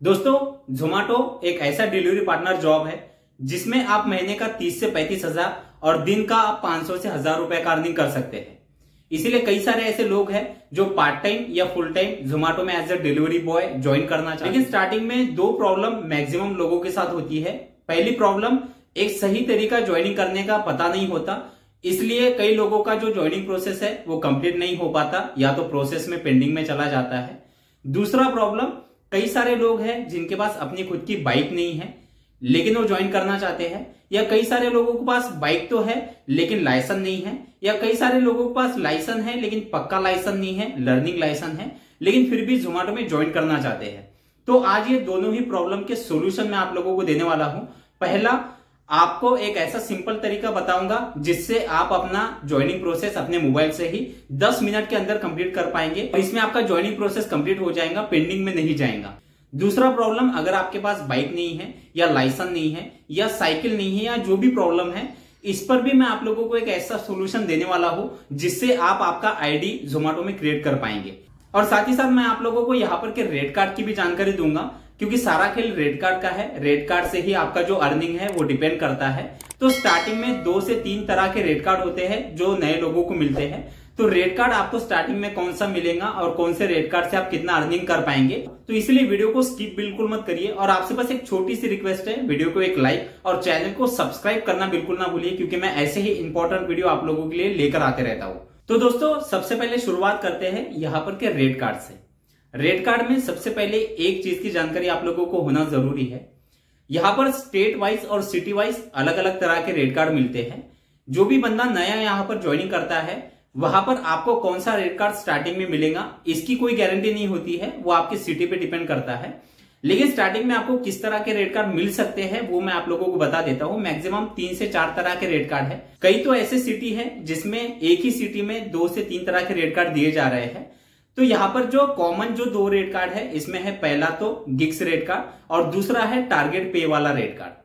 दोस्तों, जोमेटो एक ऐसा डिलीवरी पार्टनर जॉब है जिसमें आप महीने का 30 से 35 हजार और दिन का आप 500 से 1000 रुपए का अर्निंग कर सकते हैं। इसीलिए कई सारे ऐसे लोग हैं जो पार्ट टाइम या फुल टाइम जोमेटो में as a delivery boy join करना चाहते हैं। लेकिन स्टार्टिंग में दो प्रॉब्लम मैक्सिमम लोगों के साथ होती है। पहली प्रॉब्लम, एक सही तरीका ज्वाइनिंग करने का पता नहीं होता, इसलिए कई लोगों का जो ज्वाइनिंग प्रोसेस है वो कंप्लीट नहीं हो पाता या तो प्रोसेस में पेंडिंग में चला जाता है। दूसरा प्रॉब्लम, कई सारे लोग हैं जिनके पास अपनी खुद की बाइक नहीं है लेकिन वो ज्वाइन करना चाहते हैं, या कई सारे लोगों के पास बाइक तो है लेकिन लाइसेंस नहीं है, या कई सारे लोगों के पास लाइसेंस है लेकिन पक्का लाइसेंस नहीं है, लर्निंग लाइसेंस है, लेकिन फिर भी जोमेटो में ज्वाइन करना चाहते हैं। तो आज ये दोनों ही प्रॉब्लम के सोल्यूशन मैं आप लोगों को देने वाला हूं। पहला, आपको एक ऐसा सिंपल तरीका बताऊंगा जिससे आप अपना ज्वाइनिंग प्रोसेस अपने मोबाइल से ही 10 मिनट के अंदर कंप्लीट कर पाएंगे और इसमें आपका ज्वाइनिंग प्रोसेस कंप्लीट हो जाएगा, पेंडिंग में नहीं जाएगा। दूसरा प्रॉब्लम, अगर आपके पास बाइक नहीं है या लाइसेंस नहीं है या साइकिल नहीं है या जो भी प्रॉब्लम है, इस पर भी मैं आप लोगों को एक ऐसा सोल्यूशन देने वाला हूं जिससे आप आपका आईडी जोमेटो में क्रिएट कर पाएंगे। और साथ ही साथ मैं आप लोगों को यहाँ पर के रेट कार्ड की भी जानकारी दूंगा, क्योंकि सारा खेल रेट कार्ड का है। रेट कार्ड से ही आपका जो अर्निंग है वो डिपेंड करता है। तो स्टार्टिंग में 2 से 3 तरह के रेट कार्ड होते हैं जो नए लोगों को मिलते हैं। तो रेट कार्ड आपको स्टार्टिंग में कौन सा मिलेगा और कौन से रेट कार्ड से आप कितना अर्निंग कर पाएंगे, तो इसलिए वीडियो को स्किप बिल्कुल मत करिए। और आपसे बस एक छोटी सी रिक्वेस्ट है, वीडियो को एक लाइक और चैनल को सब्सक्राइब करना बिल्कुल ना भूलिए, क्योंकि मैं ऐसे ही इंपॉर्टेंट वीडियो आप लोगों के लिए लेकर आते रहता हूं। तो दोस्तों, सबसे पहले शुरुआत करते हैं यहाँ पर के रेट कार्ड से। रेट कार्ड में सबसे पहले एक चीज की जानकारी आप लोगों को होना जरूरी है। यहाँ पर स्टेट वाइज और सिटी वाइज अलग अलग तरह के रेट कार्ड मिलते हैं। जो भी बंदा नया यहाँ पर ज्वाइनिंग करता है, वहां पर आपको कौन सा रेट कार्ड स्टार्टिंग में मिलेगा इसकी कोई गारंटी नहीं होती है, वो आपकी सिटी पे डिपेंड करता है। लेकिन स्टार्टिंग में आपको किस तरह के रेट कार्ड मिल सकते हैं वो मैं आप लोगों को बता देता हूं। मैक्सिमम 3 से 4 तरह के रेट कार्ड है। कई तो ऐसे सिटी है जिसमें एक ही सिटी में 2 से 3 तरह के रेट कार्ड दिए जा रहे हैं। तो यहाँ पर जो कॉमन जो 2 रेट कार्ड है, इसमें है पहला तो गिग्स रेट कार्ड और दूसरा है टारगेट पे वाला रेट कार्ड।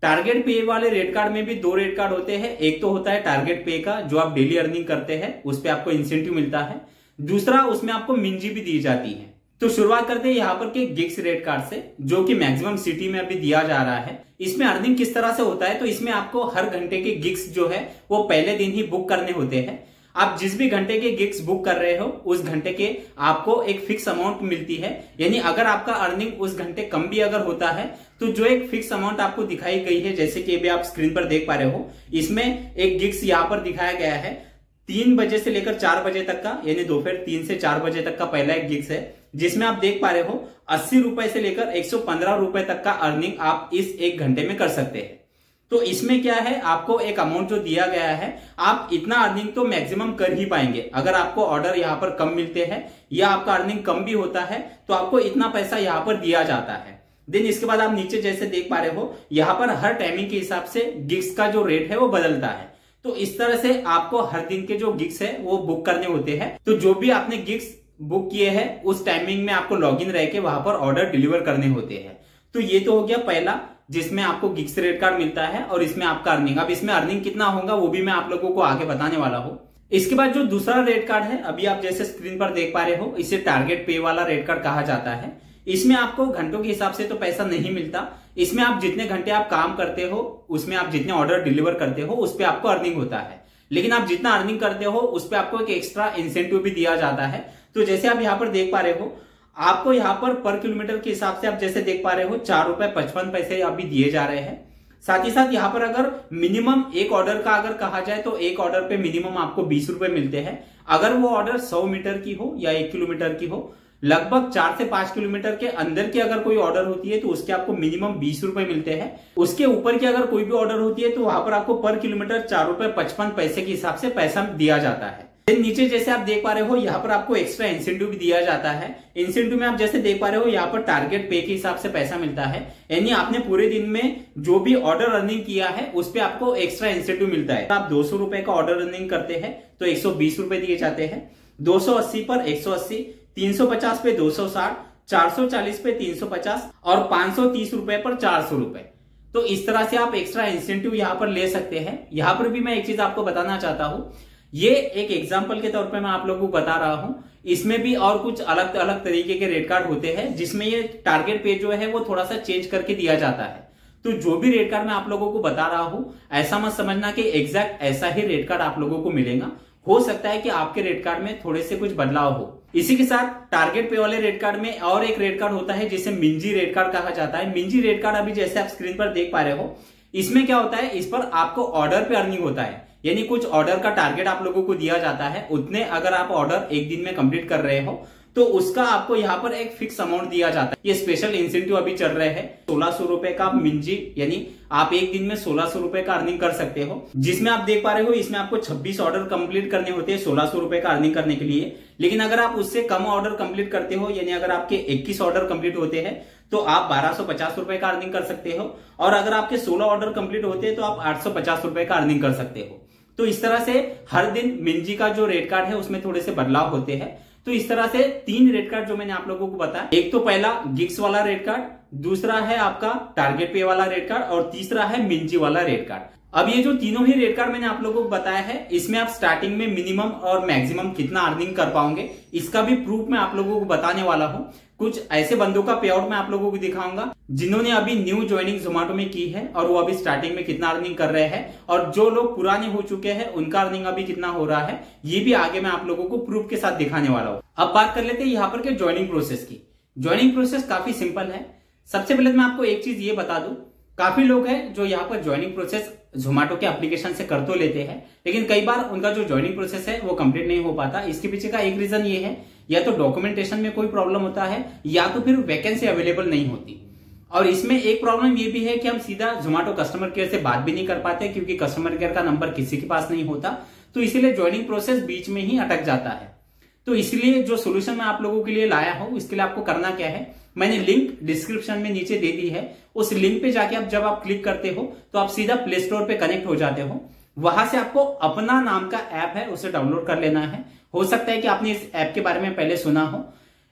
टारगेट पे वाले रेट कार्ड में भी 2 रेट कार्ड होते हैं। एक तो होता है टारगेट पे का, जो आप डेली अर्निंग करते हैं, उस पे आपको इंसेंटिव मिलता है। दूसरा, उसमें आपको मिंजी भी दी जाती है। तो शुरुआत करते हैं यहाँ पर के गिग्स रेट कार्ड से, जो कि मैक्सिमम सिटी में अभी दिया जा रहा है। इसमें अर्निंग किस तरह से होता है, तो इसमें आपको हर घंटे के गिग्स जो है वो पहले दिन ही बुक करने होते हैं। आप जिस भी घंटे के गिग्स बुक कर रहे हो उस घंटे के आपको एक फिक्स अमाउंट मिलती है। यानी अगर आपका अर्निंग उस घंटे कम भी अगर होता है तो जो एक फिक्स अमाउंट आपको दिखाई गई है, जैसे कि अभी आप स्क्रीन पर देख पा रहे हो, इसमें एक गिग्स यहाँ पर दिखाया गया है 3 बजे से लेकर 4 बजे तक का, यानी दोपहर 3 से 4 बजे तक का पहला एक गिग्स है, जिसमें आप देख पा रहे हो 80 रुपए से लेकर 115 रुपए तक का अर्निंग आप इस 1 घंटे में कर सकते हैं। तो इसमें क्या है, आपको एक अमाउंट जो दिया गया है, आप इतना अर्निंग तो मैक्सिमम कर ही पाएंगे। अगर आपको ऑर्डर यहाँ पर कम मिलते हैं या आपका अर्निंग कम भी होता है तो आपको इतना पैसा यहाँ पर दिया जाता है। देन इसके बाद आप नीचे जैसे देख पा रहे हो, यहाँ पर हर टाइमिंग के हिसाब से गिग्स का जो रेट है वो बदलता है। तो इस तरह से आपको हर दिन के जो गिग्स है वो बुक करने होते हैं। तो जो भी आपने गिग्स बुक किए हैं उस टाइमिंग में आपको लॉग इन रह के वहां पर ऑर्डर डिलीवर करने होते हैं। तो ये तो हो गया पहला, जिसमें आपको गिग्स रेट कार्ड मिलता है और इसमें आपका अर्निंग। अब इसमें अर्निंग कितना होगा वो भी मैं आप लोगों को आगे बताने वाला हूं। इसके बाद जो दूसरा रेट कार्ड है, अभी आप जैसे स्क्रीन पर देख पा रहे हो, इसे टारगेट पे वाला रेट कार्ड कहा जाता है। इसमें आपको घंटों के हिसाब से तो पैसा नहीं मिलता। इसमें आप जितने घंटे आप काम करते हो, उसमें आप जितने ऑर्डर डिलीवर करते हो उस पर आपको अर्निंग होता है। लेकिन आप जितना अर्निंग करते हो उस पर आपको एक एक्स्ट्रा इंसेंटिव भी दिया जाता है। तो जैसे आप यहाँ पर देख पा रहे हो, आपको यहाँ पर किलोमीटर के हिसाब से आप जैसे देख पा रहे हो 4 रुपए 55 पैसे अभी दिए जा रहे हैं। साथ ही साथ यहाँ पर अगर मिनिमम एक ऑर्डर का अगर कहा जाए तो एक ऑर्डर पे मिनिमम आपको 20 रुपए मिलते हैं। अगर वो ऑर्डर 100 मीटर की हो या 1 किलोमीटर की हो, लगभग 4 से 5 किलोमीटर के अंदर की अगर कोई ऑर्डर होती है तो उसके आपको मिनिमम 20 रुपए मिलते हैं। उसके ऊपर की अगर कोई भी ऑर्डर होती है तो वहां पर आपको पर किलोमीटर 4 रुपए 55 पैसे के हिसाब से पैसा दिया जाता है। नीचे जैसे आप देख पा रहे हो, यहाँ पर आपको एक्स्ट्रा इंसेंटिव भी दिया जाता है। इंसेंटिव में आप जैसे देख पा रहे हो, यहाँ पर टारगेट पे के हिसाब से पैसा मिलता है। यानी आपने पूरे दिन में जो भी ऑर्डर अर्निंग किया है उस पे आपको एक्स्ट्रा इंसेंटिव मिलता है। आप 200 रुपए का ऑर्डर अर्निंग करते हैं तो 120 रुपए दिए जाते हैं, 280 पर 180, 350 पे 260, 440 पे 350 और 530 रुपए पर 400 रुपए। तो इस तरह से आप एक्स्ट्रा इंसेंटिव यहाँ पर ले सकते हैं। यहाँ पर भी मैं एक चीज आपको बताना चाहता हूं, ये एक एग्जाम्पल के तौर पे मैं आप लोगों को बता रहा हूं। इसमें भी और कुछ अलग अलग तरीके के रेट कार्ड होते हैं, जिसमें ये टारगेट पे जो है वो थोड़ा सा चेंज करके दिया जाता है। तो जो भी रेट कार्ड मैं आप लोगों को बता रहा हूं, ऐसा मत समझना कि एग्जैक्ट ऐसा ही रेट कार्ड आप लोगों को मिलेगा। हो सकता है कि आपके रेट कार्ड में थोड़े से कुछ बदलाव हो। इसी के साथ टारगेट पे वाले रेट कार्ड में और एक रेट कार्ड होता है जिसे मिंजी रेट कार्ड कहा जाता है। मिंजी रेट कार्ड अभी जैसे आप स्क्रीन पर देख पा रहे हो, इसमें क्या होता है, इस पर आपको ऑर्डर पे अर्निंग होता है, यानी कुछ ऑर्डर का टारगेट आप लोगों को दिया जाता है। उतने अगर आप ऑर्डर एक दिन में कंप्लीट कर रहे हो तो उसका आपको यहाँ पर एक फिक्स अमाउंट दिया जाता है। ये स्पेशल इंसेंटिव अभी चल रहे हैं। 1600 रुपए का मिंजी, यानी आप एक दिन में 1600 रुपए का अर्निंग कर सकते हो, जिसमें आप देख पा रहे हो इसमें आपको 26 ऑर्डर कंप्लीट करने होते हैं 1600 रुपए का अर्निंग करने के लिए। लेकिन अगर आप उससे कम ऑर्डर कंप्लीट करते हो, यानी अगर आपके 21 ऑर्डर कंप्लीट होते हैं तो आप 1250 रुपए का अर्निंग कर सकते हो, और अगर आपके 16 ऑर्डर कंप्लीट होते हैं तो आप 850 रुपए का अर्निंग कर सकते हो। तो इस तरह से हर दिन मिंजी का जो रेट कार्ड है उसमें थोड़े से बदलाव होते हैं। तो इस तरह से 3 रेट कार्ड जो मैंने आप लोगों को बताया, एक तो पहला गिग्स वाला रेट कार्ड, दूसरा है आपका टारगेट पे वाला रेट कार्ड, और तीसरा है मिंजी वाला रेट कार्ड। अब ये जो तीनों ही रेट कार्ड मैंने आप लोगों को बताया है, इसमें आप स्टार्टिंग में मिनिमम और मैक्सिमम कितना अर्निंग कर पाओगे इसका भी प्रूफ मैं आप लोगों को बताने वाला हूं। कुछ ऐसे बंदों का पे आउट मैं आप लोगों को दिखाऊंगा जिन्होंने अभी न्यू ज्वाइनिंग जोमेटो में की है और वो अभी स्टार्टिंग में कितना अर्निंग कर रहे हैं, और जो लोग पुराने हो चुके हैं उनका अर्निंग अभी कितना हो रहा है, ये भी आगे मैं आप लोगों को प्रूफ के साथ दिखाने वाला हूं। अब बात कर लेते हैं यहाँ पर के ज्वाइनिंग प्रोसेस की। ज्वाइनिंग प्रोसेस काफी सिंपल है। सबसे पहले मैं आपको एक चीज ये बता दूं, काफी लोग हैं जो यहाँ पर ज्वाइनिंग प्रोसेस जोमेटो के एप्लीकेशन से कर तो लेते हैं, लेकिन कई बार उनका जो ज्वाइनिंग प्रोसेस है वो कंप्लीट नहीं हो पाता। इसके पीछे का एक रीजन ये है, या तो डॉक्यूमेंटेशन में कोई प्रॉब्लम होता है, या तो फिर वैकेंसी अवेलेबल नहीं होती। और इसमें एक प्रॉब्लम ये भी है कि हम सीधा जोमेटो कस्टमर केयर से बात भी नहीं कर पाते, क्योंकि कस्टमर केयर का नंबर किसी के पास नहीं होता। तो इसीलिए ज्वाइनिंग प्रोसेस बीच में ही अटक जाता है। तो इसलिए जो सोल्यूशन मैं आप लोगों के लिए लाया हूं, इसके लिए आपको करना क्या है, मैंने लिंक डिस्क्रिप्शन में नीचे दे दी है। उस लिंक पे जाके आप जब आप क्लिक करते हो तो आप सीधा प्ले स्टोर पे कनेक्ट हो जाते हो। वहां से आपको अपना नाम का ऐप है उसे डाउनलोड कर लेना है। हो सकता है कि आपने इस ऐप के बारे में पहले सुना हो।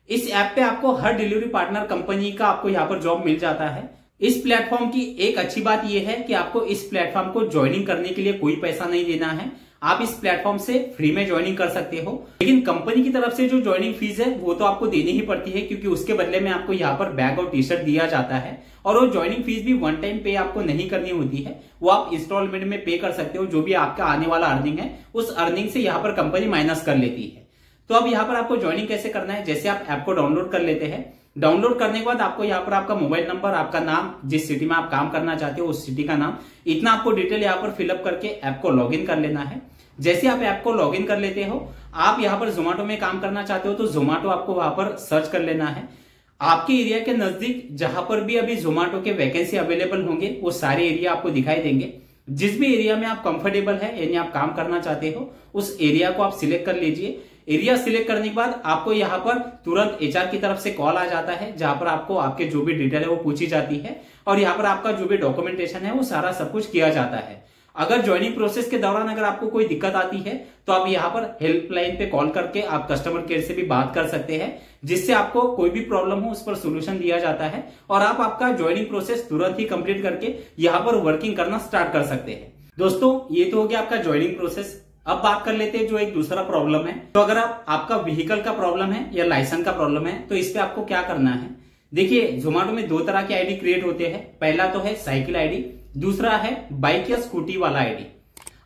इस ऐप पे आपको हर डिलीवरी पार्टनर कंपनी का आपको यहाँ पर जॉब मिल जाता है। इस प्लेटफॉर्म की एक अच्छी बात यह है कि आपको इस प्लेटफॉर्म को ज्वाइनिंग करने के लिए कोई पैसा नहीं देना है। आप इस प्लेटफॉर्म से फ्री में ज्वाइनिंग कर सकते हो, लेकिन कंपनी की तरफ से जो ज्वाइनिंग फीस है वो तो आपको देनी ही पड़ती है, क्योंकि उसके बदले में आपको यहाँ पर बैग और टी शर्ट दिया जाता है। और वो ज्वाइनिंग फीस भी वन टाइम पे आपको नहीं करनी होती है, वो आप इंस्टॉलमेंट में पे कर सकते हो। जो भी आपका आने वाला अर्निंग है उस अर्निंग से यहाँ पर कंपनी माइनस कर लेती है। तो अब यहाँ पर आपको ज्वाइनिंग कैसे करना है, जैसे आप ऐप को डाउनलोड कर लेते हैं। डाउनलोड करने के बाद आपको यहाँ पर आपका मोबाइल नंबर, आपका नाम, जिस सिटी में आप काम करना चाहते हो उस सिटी का नाम, इतना आपको डिटेल यहाँ पर फिलअप करके ऐप को लॉगिन कर लेना है। जैसे आप ऐप को लॉगिन कर लेते हो, आप यहाँ पर जोमेटो में काम करना चाहते हो तो जोमेटो आपको वहां पर सर्च कर लेना है। आपके एरिया के नजदीक जहां पर भी अभी जोमेटो के वैकेंसी अवेलेबल होंगे वो सारे एरिया आपको दिखाई देंगे। जिस भी एरिया में आप कंफर्टेबल है, यानी आप काम करना चाहते हो, उस एरिया को आप सिलेक्ट कर लीजिए। एरिया सिलेक्ट करने के बाद आपको यहाँ पर तुरंत एचआर की तरफ से कॉल आ जाता है, जहां पर आपको आपके जो भी डिटेल है वो पूछी जाती है, और यहाँ पर आपका जो भी डॉक्यूमेंटेशन है वो सारा सब कुछ किया जाता है। अगर ज्वाइनिंग प्रोसेस के दौरान अगर आपको कोई दिक्कत आती है तो आप यहाँ पर हेल्पलाइन पे कॉल करके आप कस्टमर केयर से भी बात कर सकते हैं, जिससे आपको कोई भी प्रॉब्लम हो उस पर सोल्यूशन दिया जाता है, और आप आपका ज्वाइनिंग प्रोसेस तुरंत ही कंप्लीट करके यहाँ पर वर्किंग करना स्टार्ट कर सकते हैं। दोस्तों, ये तो हो गया आपका ज्वाइनिंग प्रोसेस। अब बात कर लेते हैं जो एक दूसरा प्रॉब्लम है। तो अगर आपका व्हीकल का प्रॉब्लम है या लाइसेंस का प्रॉब्लम है तो इस पे आपको क्या करना है। देखिए, जोमेटो में 2 तरह के आईडी क्रिएट होते हैं। पहला तो है साइकिल आईडी, दूसरा है बाइक या स्कूटी वाला आईडी।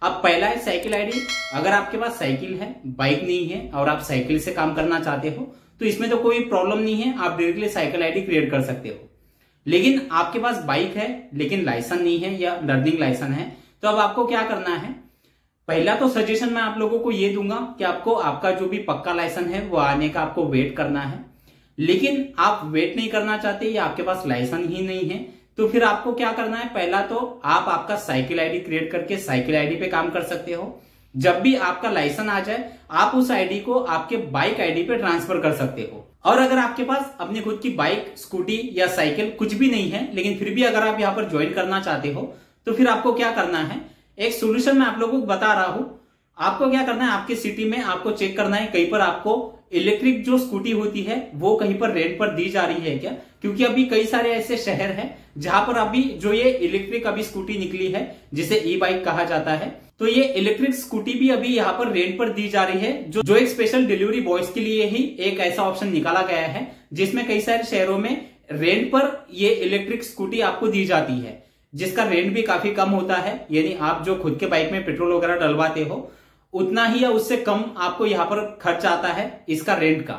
अब पहला है साइकिल आईडी। अगर आपके पास साइकिल है, बाइक नहीं है, और आप साइकिल से काम करना चाहते हो तो इसमें तो कोई प्रॉब्लम नहीं है, आप डायरेक्टली साइकिल आईडी क्रिएट कर सकते हो। लेकिन आपके पास बाइक है लेकिन लाइसेंस नहीं है या लर्निंग लाइसेंस है, तो अब आपको क्या करना है। पहला तो सजेशन मैं आप लोगों को ये दूंगा कि आपको आपका जो भी पक्का लाइसेंस है वो आने का आपको वेट करना है। लेकिन आप वेट नहीं करना चाहते या आपके पास लाइसेंस ही नहीं है, तो फिर आपको क्या करना है, पहला तो आप आपका साइकिल आईडी क्रिएट करके साइकिल आईडी पे काम कर सकते हो। जब भी आपका लाइसेंस आ जाए आप उस आईडी को आपके बाइक आईडी पे ट्रांसफर कर सकते हो। और अगर आपके पास अपनी खुद की बाइक, स्कूटी या साइकिल कुछ भी नहीं है, लेकिन फिर भी अगर आप यहाँ पर ज्वाइन करना चाहते हो तो फिर आपको क्या करना है, एक सोल्यूशन मैं आप लोगों को बता रहा हूं। आपको क्या करना है, आपकी सिटी में आपको चेक करना है कहीं पर आपको इलेक्ट्रिक जो स्कूटी होती है वो कहीं पर रेंट पर दी जा रही है क्या? क्योंकि अभी कई सारे ऐसे शहर हैं जहां पर अभी जो ये इलेक्ट्रिक अभी स्कूटी निकली है जिसे ई बाइक कहा जाता है, तो ये इलेक्ट्रिक स्कूटी भी अभी यहाँ पर रेंट पर दी जा रही है, जो एक स्पेशल डिलीवरी बॉयज के लिए ही एक ऐसा ऑप्शन निकाला गया है जिसमें कई सारे शहरों में रेंट पर ये इलेक्ट्रिक स्कूटी आपको दी जाती है, जिसका रेंट भी काफी कम होता है। यानी आप जो खुद के बाइक में पेट्रोल वगैरह डलवाते हो उतना ही या उससे कम आपको यहाँ पर खर्च आता है इसका रेंट का।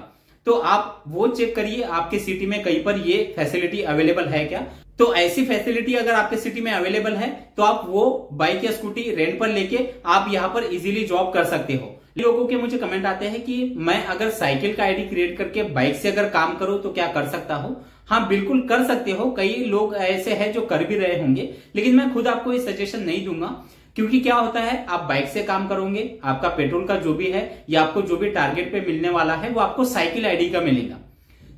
तो आप वो चेक करिए आपके सिटी में कहीं पर ये फैसिलिटी अवेलेबल है क्या। तो ऐसी फैसिलिटी अगर आपके सिटी में अवेलेबल है तो आप वो बाइक या स्कूटी रेंट पर लेके आप यहाँ पर इजीली जॉब कर सकते हो। लोगों के मुझे कमेंट आते हैं कि मैं अगर साइकिल का आईडी क्रिएट करके बाइक से अगर काम करूं तो क्या कर सकता हूं? हाँ, बिल्कुल कर सकते हो। कई लोग ऐसे हैं जो कर भी रहे होंगे, लेकिन मैं खुद आपको ये सजेशन नहीं दूंगा, क्योंकि क्या होता है आप बाइक से काम करोगे, आपका पेट्रोल का जो भी है या आपको जो भी टारगेट पे मिलने वाला है वो आपको साइकिल आईडी का मिलेगा।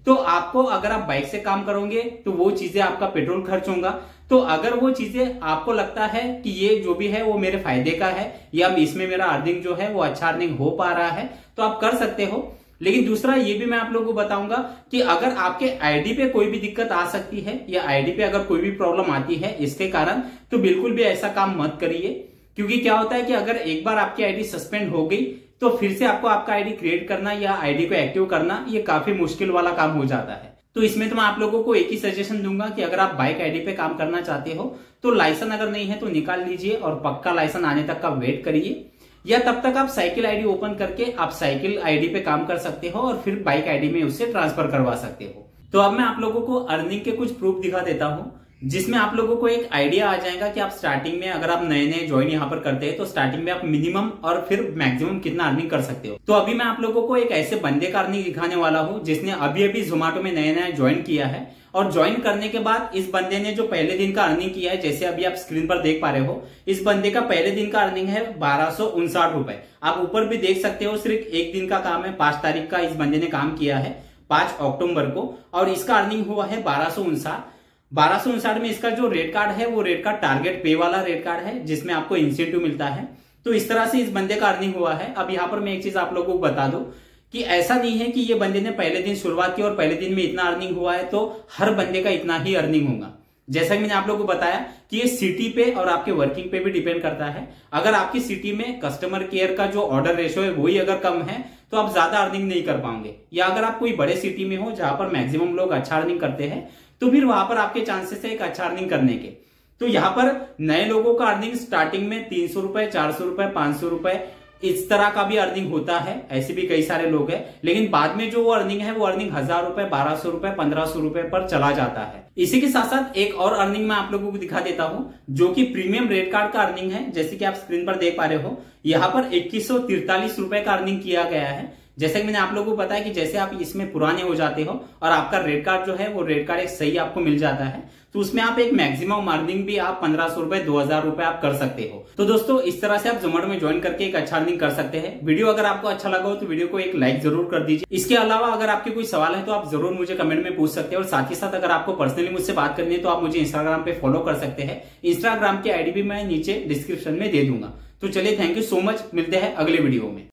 तो आपको अगर आप बाइक से काम करोगे तो वो चीजें आपका पेट्रोल खर्च होगा। तो अगर वो चीजें आपको लगता है कि ये जो भी है वो मेरे फायदे का है या इसमें मेरा अर्निंग जो है वो अच्छा अर्निंग हो पा रहा है तो आप कर सकते हो। लेकिन दूसरा ये भी मैं आप लोगों को बताऊंगा कि अगर आपके आईडी पे कोई भी दिक्कत आ सकती है या आईडी पे अगर कोई भी प्रॉब्लम आती है इसके कारण, तो बिल्कुल भी ऐसा काम मत करिए। क्योंकि क्या होता है कि अगर एक बार आपकी आईडी सस्पेंड हो गई तो फिर से आपको आपका आईडी क्रिएट करना या आईडी को एक्टिव करना ये काफी मुश्किल वाला काम हो जाता है। तो इसमें तो मैं आप लोगों को एक ही सजेशन दूंगा कि अगर आप बाइक आईडी पे काम करना चाहते हो तो लाइसेंस अगर नहीं है तो निकाल लीजिए और पक्का लाइसेंस आने तक का वेट करिए, या तब तक आप साइकिल आईडी ओपन करके आप साइकिल आईडी पे काम कर सकते हो और फिर बाइक आईडी में उससे ट्रांसफर करवा सकते हो। तो अब मैं आप लोगों को अर्निंग के कुछ प्रूफ दिखा देता हूं, जिसमें आप लोगों को एक आइडिया आ जाएगा कि आप स्टार्टिंग में अगर आप नए नए ज्वाइन यहाँ पर करते हैं तो स्टार्टिंग में आप मिनिमम और फिर मैक्सिमम कितना अर्निंग कर सकते हो। तो अभी मैं आप लोगों को एक ऐसे बंदे का अर्निंग दिखाने वाला हूँ जिसने अभी अभी जोमेटो में नया नया ज्वाइन किया है, और ज्वाइन करने के बाद इस बंदे ने जो पहले दिन का अर्निंग किया है, जैसे अभी आप स्क्रीन पर देख पा रहे हो, इस बंदे का पहले दिन का अर्निंग है 1259 रुपए। आप ऊपर भी देख सकते हो, सिर्फ एक दिन का काम है, 5 तारीख का इस बंदे ने काम किया है, 5 अक्टूबर को, और इसका अर्निंग हुआ है 1259 में। इसका जो रेट कार्ड है वो रेट कार्ड टारगेट पे वाला रेट कार्ड है जिसमें आपको इंसेंटिव मिलता है। तो इस तरह से इस बंदे का अर्निंग हुआ है। अब यहाँ पर मैं एक चीज आप लोगों को बता दूं कि ऐसा नहीं है कि ये बंदे ने पहले दिन शुरुआत की और पहले दिन में इतना अर्निंग हुआ है तो हर बंदे का इतना ही अर्निंग होगा। जैसा कि मैंने आप लोगों को बताया कि ये सिटी पे और आपके वर्किंग पे भी डिपेंड करता है। अगर आपकी सिटी में कस्टमर केयर का जो ऑर्डर रेशियो है वही अगर कम है तो आप ज्यादा अर्निंग नहीं कर पाओगे, या अगर आप कोई बड़े सिटी में हो जहां पर मैक्सिमम लोग अच्छा अर्निंग करते हैं तो फिर वहां पर आपके चांसेस है एक अच्छा अर्निंग करने के। तो यहाँ पर नए लोगों का अर्निंग स्टार्टिंग में 300 रुपए, 400 रुपए, 500 रुपए इस तरह का भी अर्निंग होता है, ऐसे भी कई सारे लोग हैं। लेकिन बाद में जो वो अर्निंग है वो अर्निंग 1000 रुपए, 1200 रुपए, 1500 रुपए पर चला जाता है। इसी के साथ साथ एक और अर्निंग मैं आप लोगों को दिखा देता हूं जो कि प्रीमियम रेट कार्ड का अर्निंग है। जैसे कि आप स्क्रीन पर देख पा रहे हो, यहाँ पर 2143 रुपए का अर्निंग किया गया है। जैसे कि मैंने आप लोगों को बताया कि जैसे आप इसमें पुराने हो जाते हो और आपका रेट कार्ड जो है वो रेट कार्ड एक सही आपको मिल जाता है तो उसमें आप एक मैक्सिमम अर्निंग भी आप 1500 रुपए, 2000 रुपए आप कर सकते हो। तो दोस्तों इस तरह से आप जोमेटो में ज्वाइन करके एक अच्छा अर्निंग कर सकते हैं। वीडियो अगर आपको अच्छा लगा हो तो वीडियो को एक लाइक जरूर कर दीजिए। इसके अलावा अगर आपके कोई सवाल है तो आप जरूर मुझे कमेंट में पूछ सकते हैं, और साथ ही साथ अगर आपको पर्सनली मुझसे बात करनी है तो आप मुझे इंस्टाग्राम पे फॉलो कर सकते हैं। इंस्टाग्राम की आईडी भी मैं नीचे डिस्क्रिप्शन में दे दूंगा। तो चलिए, थैंक यू सो मच, मिलते हैं अगले वीडियो में।